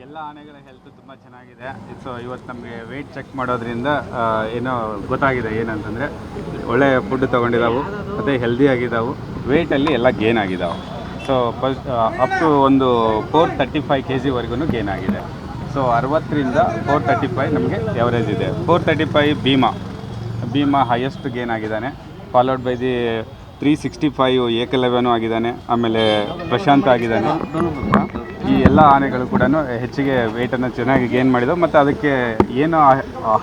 ಎಲ್ಲ ಆನೆಗಳ ಹೆಲ್ತ್ ತುಂಬ ಚೆನ್ನಾಗಿದೆ. ಸೊ ಇವತ್ತು ನಮಗೆ ವೆಯ್ಟ್ ಚೆಕ್ ಮಾಡೋದ್ರಿಂದ ಏನೋ ಗೊತ್ತಾಗಿದೆ ಏನಂತಂದರೆ ಒಳ್ಳೆ ಫುಡ್ ತೊಗೊಂಡಿದ್ದಾವೆ ಮತ್ತು ಹೆಲ್ದಿ ಆಗಿದ್ದಾವೆ, ವೆಯ್ಟಲ್ಲಿ ಎಲ್ಲ ಗೇನ್ ಆಗಿದ್ದಾವೆ. ಸೊ ಅಪ್ ಟು ಒಂದು 435 kg ಗೇನ್ ಆಗಿದೆ. ಸೊ 60ರಿಂದ 435 ನಮಗೆ ಎವರೇಜ್ ಇದೆ. 435 ಭೀಮಾ ಹೈಯೆಸ್ಟ್ ಗೇನ್ ಆಗಿದ್ದಾನೆ, ಫಾಲೋಡ್ ಬೈ ದಿ 365 ಏಕಲವ್ಯನೂ ಆಗಿದ್ದಾನೆ, ಆಮೇಲೆ ಪ್ರಶಾಂತ್ ಆಗಿದ್ದಾನೆ. ಈ ಎಲ್ಲ ಆನೆಗಳು ಕೂಡ ಹೆಚ್ಚಿಗೆ ವೆಯ್ಟನ್ನು ಚೆನ್ನಾಗಿ ಗೇನ್ ಮಾಡಿದವು. ಮತ್ತು ಅದಕ್ಕೆ ಏನು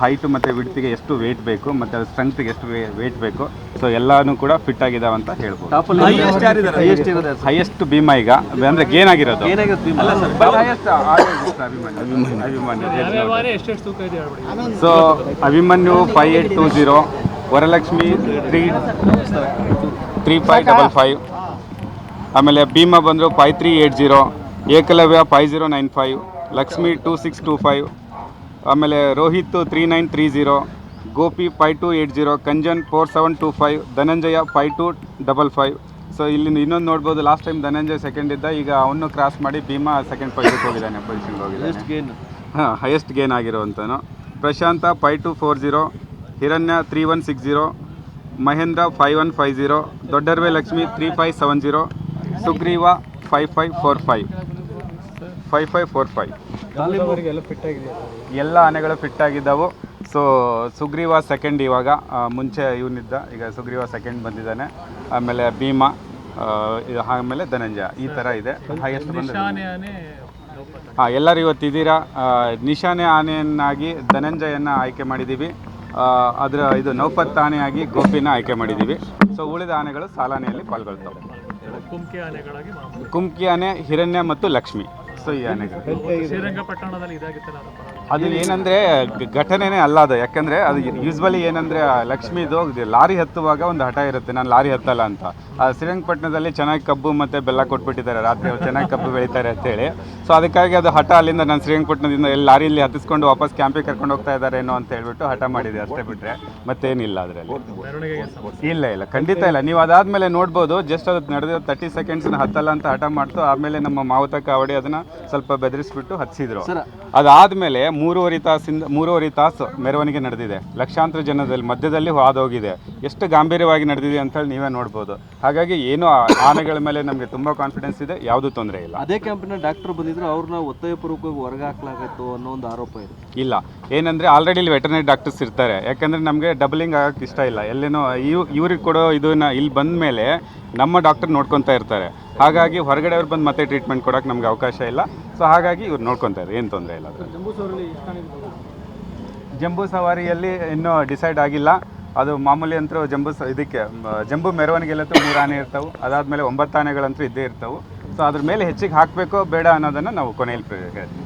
ಹೈಟು ಮತ್ತು ವಿಡ್ತಿಗೆ ಎಷ್ಟು ವೆಯ್ಟ್ ಬೇಕು ಮತ್ತು ಅದು ಸ್ಟ್ರೆಂತ್ಗೆ ಎಷ್ಟು ವೆಯ್ಟ್ ಬೇಕು, ಸೊ ಎಲ್ಲನೂ ಕೂಡ ಫಿಟ್ ಆಗಿದ್ದಾವೆ ಅಂತ ಹೇಳ್ಬೋದು. ಹೈಯೆಸ್ಟ್ ಭೀಮಾ ಈಗ ಅಂದರೆ ಗೇನ್ ಆಗಿರೋದು. ಸೊ ಅಭಿಮನ್ಯು 5820, ವರಲಕ್ಷ್ಮಿ 3555, ಆಮೇಲೆ ಭೀಮಾ ಬಂದರು 5380, ಏಕಲವ್ಯ 5095, ಲಕ್ಷ್ಮಿ 2625, ಆಮೇಲೆ ರೋಹಿತ್ 3930, ಗೋಪಿ 5280, ಕಂಜನ್ 4725, ಧನಂಜಯ 5255. ಸೊ ಇಲ್ಲಿ ಇನ್ನೊಂದು ನೋಡ್ಬೋದು, ಲಾಸ್ಟ್ ಟೈಮ್ ಧನಂಜಯ ಸೆಕೆಂಡ್ ಇದ್ದ, ಈಗ ಅವನು ಕ್ರಾಸ್ ಮಾಡಿ ಭೀಮಾ ಸೆಕೆಂಡ್ ಪೊಸಿಷನ್ಗೆ ಹೋಗಿದ್ದಾನೆ, ಹೈಯೆಸ್ಟ್ ಗೇನ್ ಆಗಿರೋವಂಥನು. ಪ್ರಶಾಂತ 5240, ಹಿರಣ್ಯ 3160, ಮಹೇಂದ್ರ 5150, ದೊಡ್ಡರ್ವೆ ಲಕ್ಷ್ಮಿ 3570, ಸುಗ್ರೀವ 5545. ಎಲ್ಲ ಆನೆಗಳು ಫಿಟ್ ಆಗಿದ್ದಾವೆ. ಸೊ ಸುಗ್ರೀವ ಸೆಕೆಂಡ್, ಇವಾಗ ಮುಂಚೆ ಇವನಿದ್ದ, ಈಗ ಸುಗ್ರೀವ ಸೆಕೆಂಡ್ ಬಂದಿದ್ದಾನೆ. ಆಮೇಲೆ ಭೀಮಾ, ಆಮೇಲೆ ಧನಂಜಯ, ಈ ಥರ ಇದೆ. ಹೈಯೆಸ್ಟ್ ಎಲ್ಲರೂ ಇವತ್ತಿದ್ದೀರಾ. ನಿಶಾನೆ ಆನೆಯನ್ನಾಗಿ ಧನಂಜಯನ ಆಯ್ಕೆ ಮಾಡಿದ್ದೀವಿ. ಇದು ನೌಪತ್ ಆನೆಯಾಗಿ ಗೋಪಿನ ಆಯ್ಕೆ ಮಾಡಿದ್ದೀವಿ. ಸೊ ಉಳಿದ ಆನೆಗಳು ಸಾಲಾನೆಯಲ್ಲಿ ಪಾಲ್ಗೊಳ್ತವೆ. ಕುಮ್ಕಿ ಆನೆ, ಹಿರಣ್ಯ ಮತ್ತು ಲಕ್ಷ್ಮಿ. ಸೊ ಈ ಆನೆಗಳು ಅದು ಏನಂದರೆ ಘಟನೆನೇ ಅಲ್ಲ ಅದು. ಯಾಕಂದರೆ ಅದು ಯೂಸ್ವಲಿ ಏನಂದರೆ ಲಕ್ಷ್ಮೀದು ಲಾರಿ ಹತ್ತುವಾಗ ಒಂದು ಹಠ ಇರುತ್ತೆ, ನಾನು ಲಾರಿ ಹತ್ತಲ್ಲ ಅಂತ. ಶ್ರೀರಂಗಪಟ್ಟಣದಲ್ಲಿ ಚೆನ್ನಾಗಿ ಕಬ್ಬು ಮತ್ತು ಬೆಲ್ಲ ಕೊಟ್ಬಿಟ್ಟಿದ್ದಾರೆ, ರಾತ್ರಿ ಚೆನ್ನಾಗಿ ಕಬ್ಬು ಬೆಳೀತಾರೆ ಅಂತೇಳಿ. ಸೊ ಅದಕ್ಕಾಗಿ ಅದು ಹಠ ಅಲ್ಲಿಂದ ನಾನು ಶ್ರೀರಂಗಪಟ್ಟಣದಿಂದ ಎಲ್ಲಿ ಲಾರಿಯಲ್ಲಿ ಹತ್ತಿಸ್ಕೊಂಡು ವಾಪಸ್ ಕ್ಯಾಂಪಿಗೆ ಕರ್ಕೊಂಡು ಹೋಗ್ತಾ ಇದ್ದಾರೇನೋ ಅಂತ ಹೇಳ್ಬಿಟ್ಟು ಹಠ ಮಾಡಿದೆ, ಅಷ್ಟೇ ಬಿಟ್ಟರೆ ಮತ್ತೇನಿಲ್ಲ ಅದರಲ್ಲಿ. ಇಲ್ಲ ಖಂಡಿತ ಇಲ್ಲ. ನೀವು ಅದಾದಮೇಲೆ ನೋಡ್ಬೋದು, ಜಸ್ಟ್ ಅದು ನಡೆದಿರೋ 30 ಸೆಕೆಂಡ್ಸ್ನ ಹತ್ತಲ್ಲ ಅಂತ ಹಠ ಮಾಡ್ತು. ಆಮೇಲೆ ನಮ್ಮ ಮಾವುತ ಕಾವಡಿ ಅದನ್ನು ಸ್ವಲ್ಪ ಬೆದರಿಸ್ಬಿಟ್ಟು ಹತ್ತಿಸಿದ್ರು. ಅದಾದಮೇಲೆ 3.5 ತಾಸು ಮೆರವಣಿಗೆ ನಡೆದಿದೆ, ಲಕ್ಷಾಂತರ ಜನದಲ್ಲಿ ಮಧ್ಯದಲ್ಲಿ ಹಾದೋಗಿದೆ. ಎಷ್ಟು ಗಾಂಭೀರ್ಯವಾಗಿ ನಡೆದಿದೆ ಅಂತೇಳಿ ನೀವೇ ನೋಡ್ಬೋದು. ಹಾಗಾಗಿ ಏನು ಆನೆಗಳ ಮೇಲೆ ನಮಗೆ ತುಂಬ ಕಾನ್ಫಿಡೆನ್ಸ್ ಇದೆ, ಯಾವುದೂ ತೊಂದರೆ ಇಲ್ಲ. ಅದೇ ಕ್ಯಾಂಪಿನ ಡಾಕ್ಟರ್ ಬಂದಿದ್ರು, ಅವ್ರನ್ನ ಒತ್ತಾಯಪೂರ್ವಕವಾಗಿ ಹೊರಗೆ ಹಾಕಲಾಗಿತ್ತು ಅನ್ನೋ ಒಂದು ಆರೋಪ ಇದೆ. ಇಲ್ಲ, ಏನಂದರೆ ಆಲ್ರೆಡಿ ಇಲ್ಲಿ ವೆಟರ್ನರಿ ಡಾಕ್ಟರ್ಸ್ ಇರ್ತಾರೆ. ಯಾಕಂದರೆ ನಮಗೆ ಡಬಲಿಂಗ್ ಆಗೋಕ್ಕೆ ಇಷ್ಟ ಇಲ್ಲ. ಎಲ್ಲೇನೋ ಇವ್ರಿಗೆ ಕೊಡೋ ಇದನ್ನು ಇಲ್ಲಿ ಬಂದ ಮೇಲೆ ನಮ್ಮ ಡಾಕ್ಟರ್ ನೋಡ್ಕೊತಾ ಇರ್ತಾರೆ. ಹಾಗಾಗಿ ಹೊರಗಡೆ ಅವ್ರು ಬಂದು ಮತ್ತೆ ಟ್ರೀಟ್ಮೆಂಟ್ ಕೊಡೋಕ್ಕೆ ನಮ್ಗೆ ಅವಕಾಶ ಇಲ್ಲ. ಸೊ ಹಾಗಾಗಿ ಇವ್ರು ನೋಡ್ಕೊತಾರೆ, ಏನು ತೊಂದರೆ ಇಲ್ಲ. ಜಂಬೂ ಸವಾರಿಯಲ್ಲಿ ಇನ್ನೂ ಡಿಸೈಡ್ ಆಗಿಲ್ಲ. ಅದು ಮಾಮೂಲಿ ಅಂತೂ ಜಂಬೂ ಮೆರವಣಿಗೆಲ್ಲಂತೂ 3 ಆನೆ ಇರ್ತವೆ. ಅದಾದಮೇಲೆ 9 ಆನೆಗಳಂತೂ ಇದ್ದೇ ಇರ್ತವೆ. ಸೊ ಅದ್ರ ಮೇಲೆ ಹೆಚ್ಚಿಗೆ ಹಾಕಬೇಕೋ ಬೇಡ ಅನ್ನೋದನ್ನು ನಾವು ಕೊನೆಯಲ್ಲಿ ಹೇಳ್ತೀವಿ.